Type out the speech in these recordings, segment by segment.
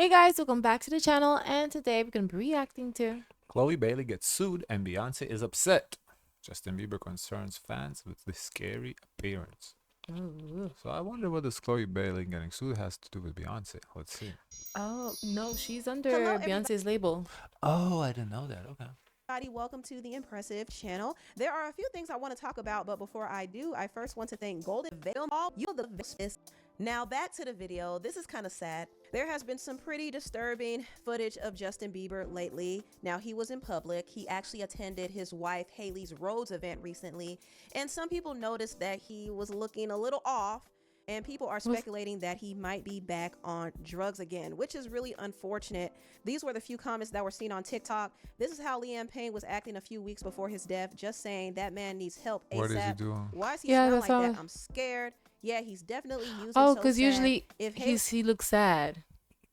Hey guys, welcome back to the channel, and today we're gonna be reacting to Chloe Bailey gets sued and Beyonce is upset. Justin Bieber concerns fans with the scary appearance. Ooh. So I wonder what this Chloe Bailey getting sued has to do with Beyonce. Let's see. Oh no, she's under Hello, Beyonce's label. Oh, I didn't know that. Okay. everybody. Welcome to the Impressive channel. There are a few things I want to talk about, but before I do, I first want to thank Golden Veil Mall. You the best. Now back to the video. This is kind of sad. There has been some pretty disturbing footage of Justin Bieber lately. Now he was in public. He actually attended his wife Haley's Rhodes event recently, and some people noticed that he was looking a little off. And people are speculating that he might be back on drugs again, which is really unfortunate. These were the few comments that were seen on TikTok. This is how Liam Payne was acting a few weeks before his death, just saying that man needs help ASAP. What is he doing? Why is he Yeah, smelling that's like all. that? I'm scared. Yeah, he's definitely using. Oh, so because sad. usually if he looks sad.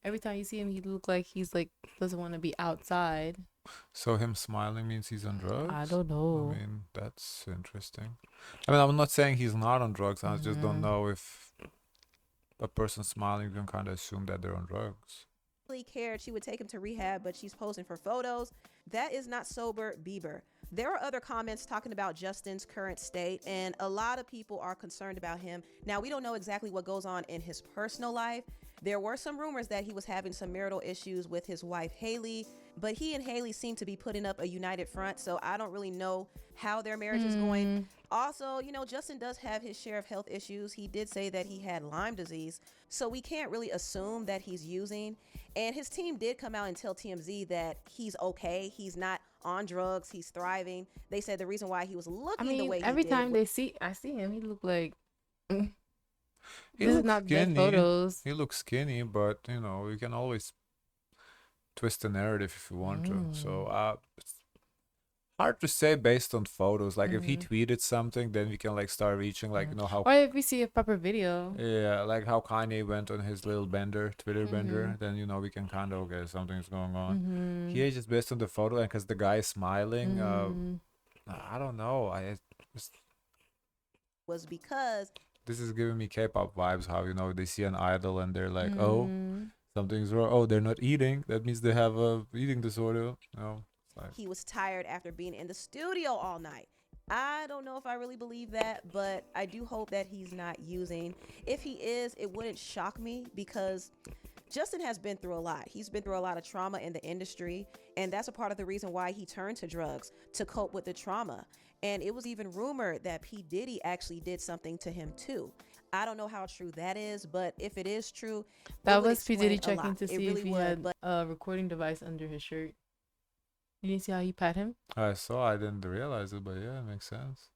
Every time you see him, he look like he's like doesn't want to be outside. So him smiling means he's on drugs? I don't know. I mean, that's interesting. I mean, I'm not saying he's not on drugs. I just don't know if a person smiling, you can kind of assume that they're on drugs. really cared, she would take him to rehab, but she's posing for photos. That is not sober Bieber. There are other comments talking about Justin's current state, and a lot of people are concerned about him. Now, we don't know exactly what goes on in his personal life. There were some rumors that he was having some marital issues with his wife, Haley, but he and Haley seem to be putting up a united front, so I don't really know how their marriage is going. Also, you know, Justin does have his share of health issues. He did say that he had Lyme disease, so we can't really assume that he's using. And his team did come out and tell TMZ that he's okay. He's not on drugs. He's thriving. They said the reason why he was looking I the mean, way he every did time I see him, he look like He this is looks not good skinny. photos. He looks skinny, but you know, you can always twist the narrative if you want to. So it's hard to say based on photos. Like if he tweeted something, then we can like start reaching like you know how Or if we see a proper video. yeah, like how Kanye went on his little bender, Twitter bender, then you know we can kind of okay, something's going on. Here just based on the photo and because the guy is smiling, I don't know. was because This is giving me K-pop vibes. How you know they see an idol and they're like, oh, something's wrong. Oh, they're not eating. That means they have a eating disorder. No, like, he was tired after being in the studio all night. I don't know if I really believe that, but I do hope that he's not using. If he is, it wouldn't shock me because Justin has been through a lot. He's been through a lot of trauma in the industry, and that's a part of the reason why he turned to drugs to cope with the trauma. And it was even rumored that P. Diddy actually did something to him too. I don't know how true that is, but if it is true, That it would was P. Diddy explain a checking lot. to It see really if he would, had but a recording device under his shirt. You didn't see how he pat him? I saw. I didn't realize it, but yeah, it makes sense.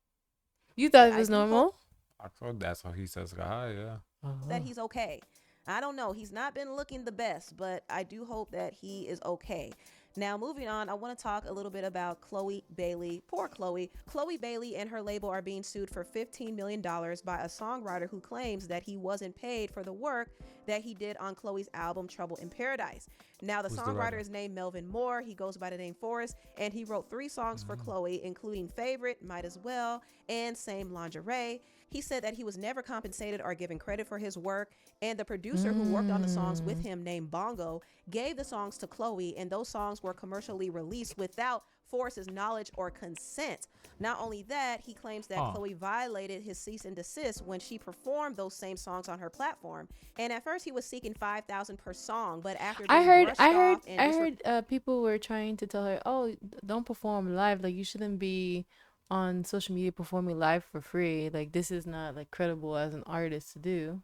You thought it I was do hope normal? I thought that's how he says hi. Yeah. that he's okay. I don't know. He's not been looking the best, but I do hope that he is okay. Now, moving on, I want to talk a little bit about Chloe Bailey. Poor Chloe. Chloe Bailey and her label are being sued for $15 million by a songwriter who claims that he wasn't paid for the work that he did on Chloe's album Trouble in Paradise. Now, the Who's the songwriter writer? is named Melvin Moore. He goes by the name Forrest, and he wrote 3 songs for Chloe, including Favorite, Might As Well, and Same Lingerie. He said that he was never compensated or given credit for his work, and the producer who worked on the songs with him, named Bongo, gave the songs to Chloe, and those songs were commercially released without Forrest's knowledge or consent. Not only that, he claims that Chloe violated his cease and desist when she performed those same songs on her platform. And at first, he was seeking $5,000 per song, but after being brushed off and People were trying to tell her, "Oh, don't perform live. Like you shouldn't be on social media performing live for free. Like this is not like credible as an artist to do."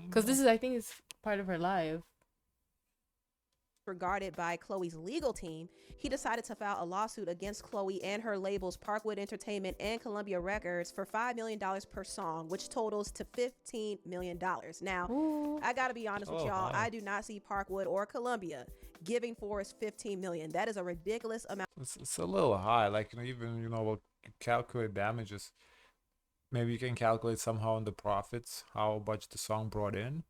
Because this is, I think, it's part of her live. disregarded by Chloe's legal team, he decided to file a lawsuit against Chloe and her labels Parkwood Entertainment and Columbia Records for $5 million per song, which totals to $15 million. Now, I gotta be honest with y'all, I do not see Parkwood or Columbia giving Forrest $15 million. That is a ridiculous amount. It's a little high. Like you know, even you know, what calculate damages. Maybe you can calculate somehow on the profits how much the song brought in.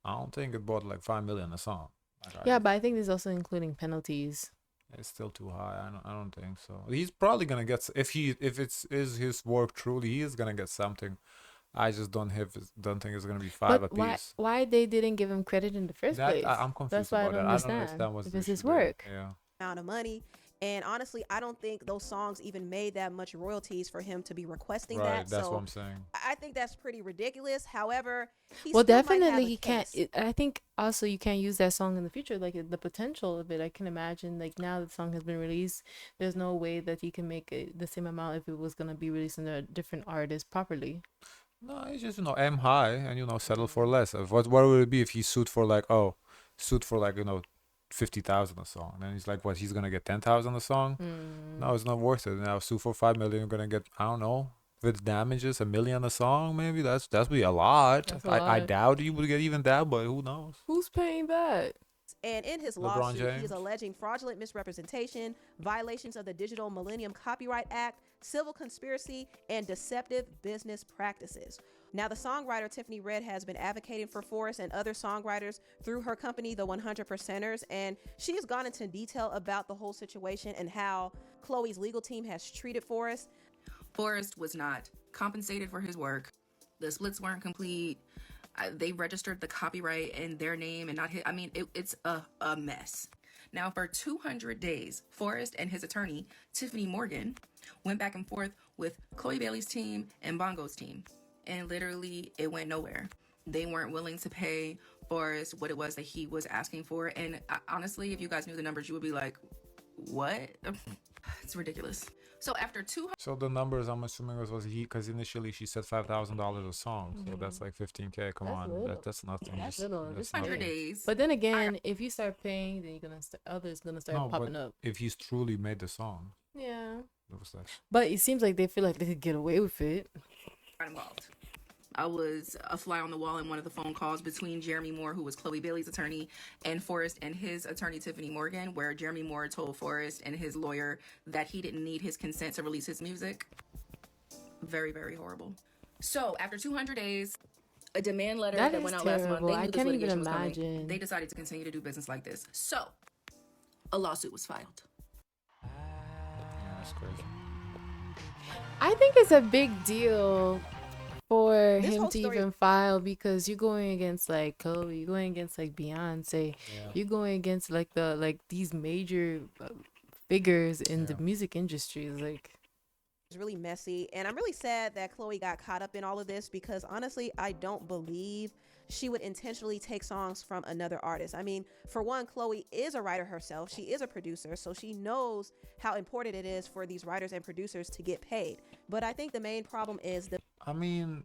I don't think it brought like 5 million a song. Like, Yeah, but I think this is also including penalties. it's still too high. I don't think so. He's probably gonna get if it's is his work truly. He is gonna get something. I just don't think it's gonna be five But apiece. why they didn't give him credit in the first place? I'm confused That's why I about don't that. I don't understand. understand what's If the it's issue his there. work. Yeah. Amount of money. And honestly, I don't think those songs even made that much royalties for him to be requesting Right. that. That's So what I'm saying. I think that's pretty ridiculous. However, he Well, still might have definitely a he can't. case. I think also you can't use that song in the future. Like the potential of it, I can imagine. Like now the song has been released, there's no way that he can make the same amount if it was gonna be released under a different artist properly. No, it's just aim high and settle for less. What would it be if he sued for like 50,000 a song? Then he's like, what? He's gonna get 10,000 a song? No, it's not worth it. Now sue for 5 million, you're gonna get, I don't know, with damages, 1 million a song. Maybe that's be a lot. That's a I lot. doubt you would get even that, but who knows? Who's paying that? And in his LeBron lawsuit, he James? is alleging fraudulent misrepresentation, violations of the Digital Millennium Copyright Act, civil conspiracy, and deceptive business practices. Now, the songwriter Tiffany Red has been advocating for Forrest and other songwriters through her company, the 100%ers, and she has gone into detail about the whole situation and how Chloe's legal team has treated Forrest. Forrest was not compensated for his work. The splits weren't complete. They registered the copyright in their name and not his. I mean, it's a mess. Now, for 200 days, Forrest and his attorney, Tiffany Morgan, went back and forth with Chloe Bailey's team and Bongo's team. And literally, it went nowhere. They weren't willing to pay Forrest what it was that he was asking for. And honestly, if you guys knew the numbers, you would be like, what? It's ridiculous. So after 200... So the numbers, I'm assuming was he, because initially she said $5,000 a song, so that's like 15K. Come That's on, little. that's nothing. That's little. That's 100 nothing. days. But then again, if you start paying, then you're gonna others gonna start No, popping but up. if he's truly made the song, Yeah. what was that? But it seems like they feel like they could get away with it. Involved. I was a fly on the wall in one of the phone calls between Jeremy Moore, who was Chloe Bailey's attorney, and Forrest and his attorney, Tiffany Morgan, where Jeremy Moore told Forrest and his lawyer that he didn't need his consent to release his music. Very, very horrible. So after 200 days, a demand letter that went out last month, they knew this litigation was coming. They decided to continue to do business like this. So a lawsuit was filed. Yeah, that's crazy. I think it's a big deal for This him whole to story- even file, because you're going against like Chloe, you're going against like Beyonce, Yeah. you're going against like these major figures in the Yeah. music industry. Like, It's really messy, and I'm really sad that Chloe got caught up in all of this, because honestly, I don't believe she would intentionally take songs from another artist. I mean, for one, Chloe is a writer herself. She is a producer, so she knows how important it is for these writers and producers to get paid. But I think the main problem is the I mean,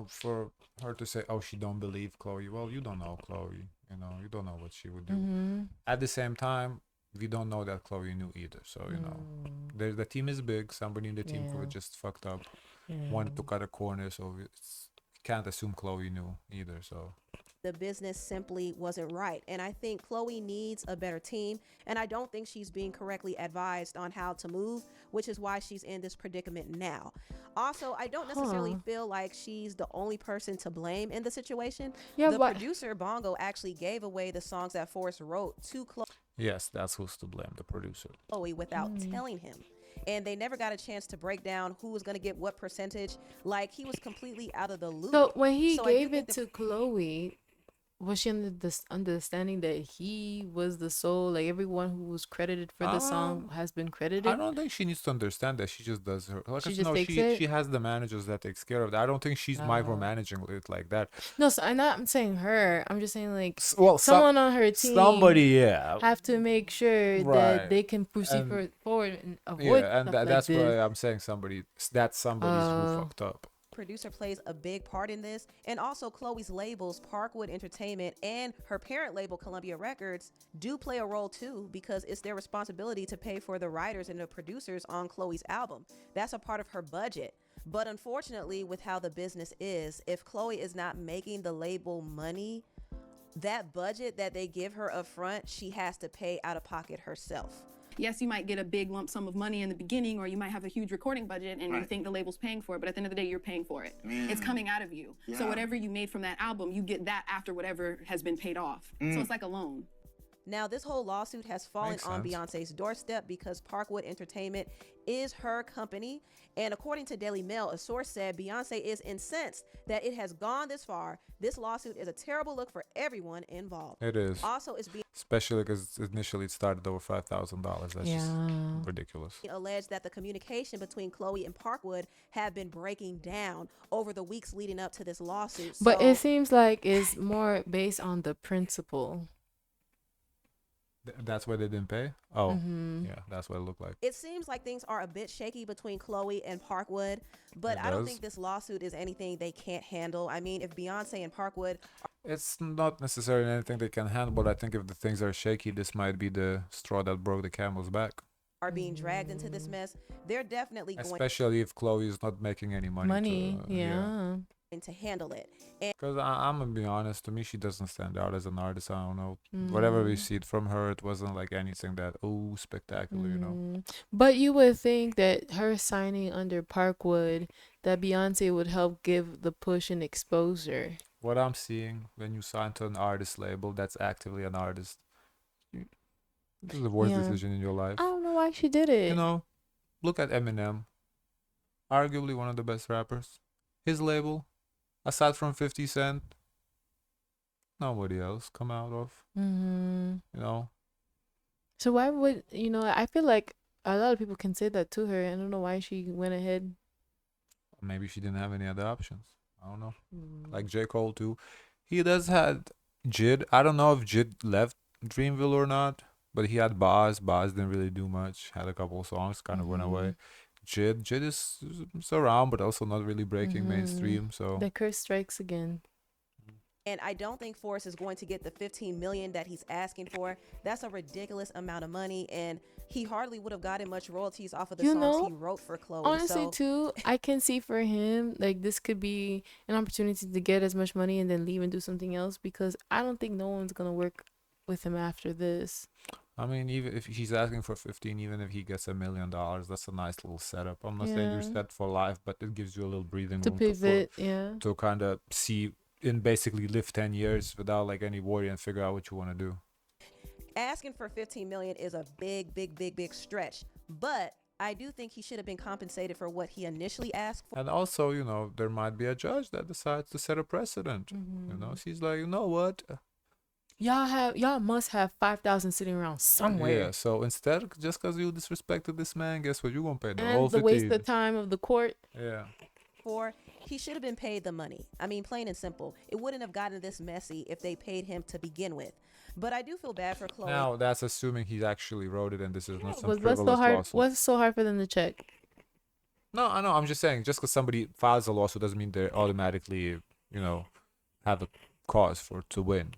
for her to say, "Oh, she don't believe Chloe." Well, you don't know Chloe. You don't know what she would do. At the same time, we don't know that Chloe knew either. So the team is big. Somebody in the team could have just fucked up, wanted to cut a corner. So can't assume Chloe knew either. So the business simply wasn't right. And I think Chloe needs a better team. And I don't think she's being correctly advised on how to move, which is why she's in this predicament now. Also, I don't necessarily feel like she's the only person to blame in the situation. Yeah, the but producer, Bongo, actually gave away the songs that Forrest wrote to yes, that's who's to blame, the producer. Chloe without telling him. And they never got a chance to break down who was going to get what percentage. Like, he was completely out of the loop. so when he So I do gave think it to Chloe, was she under this understanding that he was the soul? Like everyone who was credited for the song has been credited. I don't think she needs to understand that. She just does her. Like She I said, just no, takes it? she has the managers that takes care of that. I don't think she's micromanaging it like that. No, so I'm saying her. I'm just saying like Well, someone on her team. somebody, yeah, have to make sure Right. that they can proceed And- forward and avoid yeah, and stuff like that's this. why I'm saying somebody's who fucked up. Producer plays a big part in this, and also Chloe's labels, Parkwood Entertainment and her parent label, Columbia Records, do play a role too, because it's their responsibility to pay for the writers and the producers on Chloe's album. That's a part of her budget. But unfortunately, with how the business is, if Chloe is not making the label money, that budget that they give her up front, she has to pay out of pocket herself. Yes, you might get a big lump sum of money in the beginning, or you might have a huge recording budget and you think the label's paying for it, but at the end of the day, you're paying for it. It's coming out of you. So whatever you made from that album, you get that after whatever has been paid off. So it's like a loan. Now, this whole lawsuit has fallen on Beyonce's doorstep because Parkwood Entertainment is her company. And according to Daily Mail, a source said Beyonce is incensed that it has gone this far. This lawsuit is a terrible look for everyone involved. It is. Also, it's being especially because initially it started over $5,000. That's just ridiculous. alleged that the communication between Chloe and Parkwood have been breaking down over the weeks leading up to this lawsuit. But it seems like it's more based on the principle. That's why they didn't pay? Oh, yeah, that's what it looked like. It seems like things are a bit shaky between Chloe and Parkwood, but I don't think this lawsuit is anything they can't handle. I mean, if Beyonce and Parkwood... It's not necessarily anything they can handle, but I think if the things are shaky, this might be the straw that broke the camel's back. ...are being dragged into this mess, they're definitely going... Especially if Chloe is not making any money. To handle it. Because I'm gonna be honest, to me she doesn't stand out as an artist. I don't know, whatever we see it from her, it wasn't like anything that spectacular, you know. But you would think that her signing under Parkwood, that Beyonce would help give the push and exposure. What I'm seeing when you sign to an artist label that's actively an artist, this is the worst decision in your life. I don't know why she did it. You know, look at Eminem, arguably one of the best rappers. His label, aside from 50 Cent, nobody else come out of, you know. So why would, I feel like a lot of people can say that to her. I don't know why she went ahead. Maybe she didn't have any other options. I don't know. Like J. Cole too. He does had Jid. I don't know if Jid left Dreamville or not, but he had Boz. Boz didn't really do much. Had a couple of songs, kind of went away. Jid is around, but also not really breaking mainstream. So the curse strikes again. And I don't think Forrest is going to get the $15 million that he's asking for. That's a ridiculous amount of money, and he hardly would have gotten much royalties off of the songs he wrote for Chloe. Honestly, too, I can see for him, like, this could be an opportunity to get as much money and then leave and do something else, because I don't think no one's gonna work with him after this. I mean, even if he's asking for 15, even if he gets $1 million, that's a nice little setup. I'm not saying you're set for life, but it gives you a little breathing to room pivot, to kind of see and basically live 10 years without like any worry and figure out what you want to do. Asking for $15 million is a big stretch, but I do think he should have been compensated for what he initially asked for. And also, there might be a judge that decides to set a precedent. She's like, you know what? Y'all must have 5,000 sitting around somewhere. Yeah, so instead, just because you disrespected this man, guess what? You're going to pay the and whole 15. The waste of time of the court. Yeah. He should have been paid the money. I mean, plain and simple. It wouldn't have gotten this messy if they paid him to begin with. But I do feel bad for Chloe. Now, that's assuming he actually wrote it and this is not some What's frivolous so hard? lawsuit. What's so hard for them to check? No, I know. I'm just saying, just because somebody files a lawsuit doesn't mean they automatically, have a cause to win.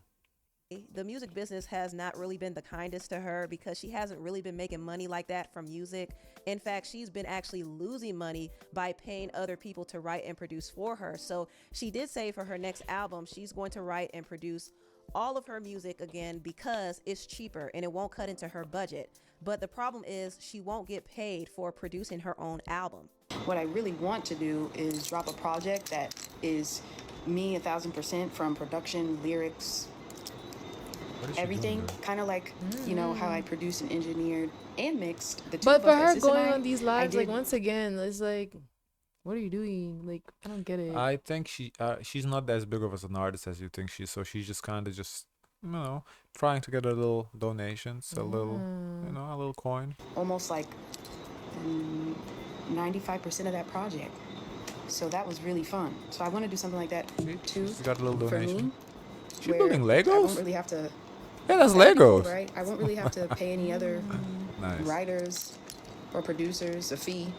The music business has not really been the kindest to her because she hasn't really been making money like that from music. In fact, she's been actually losing money by paying other people to write and produce for her. So she did say for her next album, she's going to write and produce all of her music again because it's cheaper and it won't cut into her budget. But the problem is she won't get paid for producing her own album. What I really want to do is drop a project that is me 1,000% from production, lyrics, everything, kind of like how I produced and engineered and mixed the two. But for her going on these lives, like, once again, it's like, what are you doing? Like, I don't get it. I think she's not as big of an artist as you think she is, so she's just kind of trying to get a little donations, a little coin. Almost like 95% of that project. So that was really fun. So I want to do something like that too. She got a little donation. For me, she's building Legos? I won't really have to. Yeah, that's Legos. Right? I won't really have to pay any other writers or producers a fee.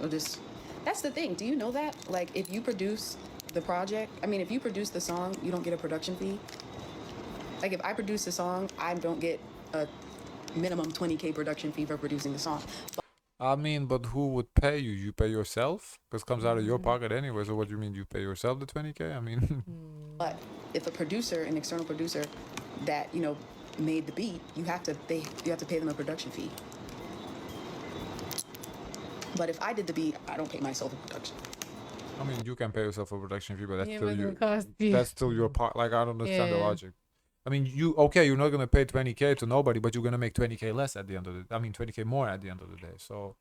That's the thing. Do you know that? Like, if you produce the project, if you produce the song, you don't get a production fee. Like, if I produce the song, I don't get a minimum $20K production fee for producing the song. But who would pay you? You pay yourself? Because it comes out of your pocket anyway. So what do you mean? You pay yourself the $20K? But if a producer, an external producer that, made the beat, you have to pay them a production fee. But if I did the beat, I don't pay myself a production. You can pay yourself a production fee, but that's Yeah, still but you. it costs you. That's still your part. Like, I don't understand the logic. I mean, you're not gonna pay 20K to nobody, but you're gonna make 20K less at the end of the. I mean, 20K more at the end of the day. So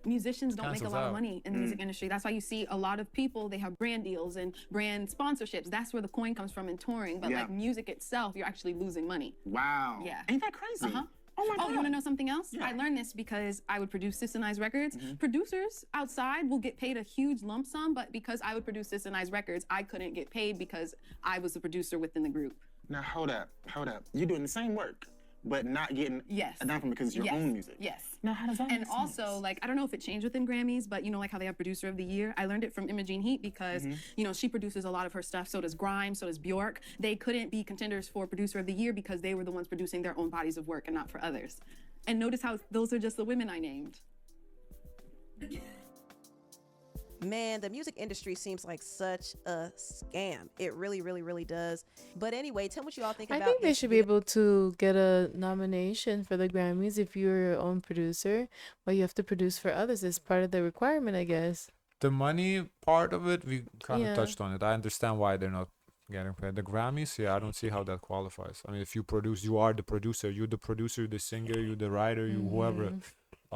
musicians don't make a lot of money in the music industry. That's why you see a lot of people, they have brand deals and brand sponsorships. That's where the coin comes from in touring. But like music itself, you're actually losing money. Wow. Yeah. Ain't that crazy? Oh my God. You want to know something else? Yeah. I learned this because I would produce Sis and I's records. Producers outside will get paid a huge lump sum, but because I would produce Sis and I's records, I couldn't get paid because I was the producer within the group. Now hold up. You're doing the same work, but not getting a dime from it because it's your own music. Yes. Now how does that make And sense? also, like, I don't know if it changed within Grammys, but you know, like how they have Producer of the Year. I learned it from Imogene Heat because, you know, she produces a lot of her stuff. So does Grimes, so does Bjork. They couldn't be contenders for Producer of the Year because they were the ones producing their own bodies of work and not for others. And notice how those are just the women I named. Man, the music industry seems like such a scam. It really, really, really does. But anyway, tell me what you all think about. I think they should be able to get a nomination for the Grammys if you're your own producer, but you have to produce for others. It's part of the requirement, I guess. The money part of it, we kind of touched on it. I understand why they're not getting paid. The Grammys, I don't see how that qualifies. I mean, if you produce, you are the producer. You're the producer, you're the singer, you're the writer, you whoever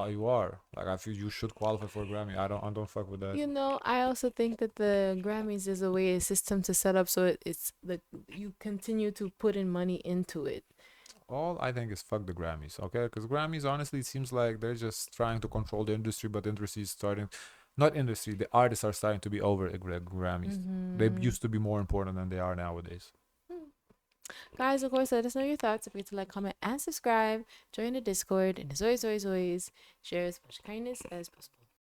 you are. Like, I feel you should qualify for a Grammy. I don't fuck with that. You know, I also think that the Grammys is a system to set up so it's like you continue to put in money into it. All I think is fuck the Grammys, okay? Because Grammys, honestly, it seems like they're just trying to control the industry, but the industry is starting. Not industry, the artists are starting to be over the Grammys. They used to be more important than they are nowadays. Guys, of course, let us know your thoughts. If you to like, comment, and subscribe, join the Discord, and as always, share as much kindness as possible.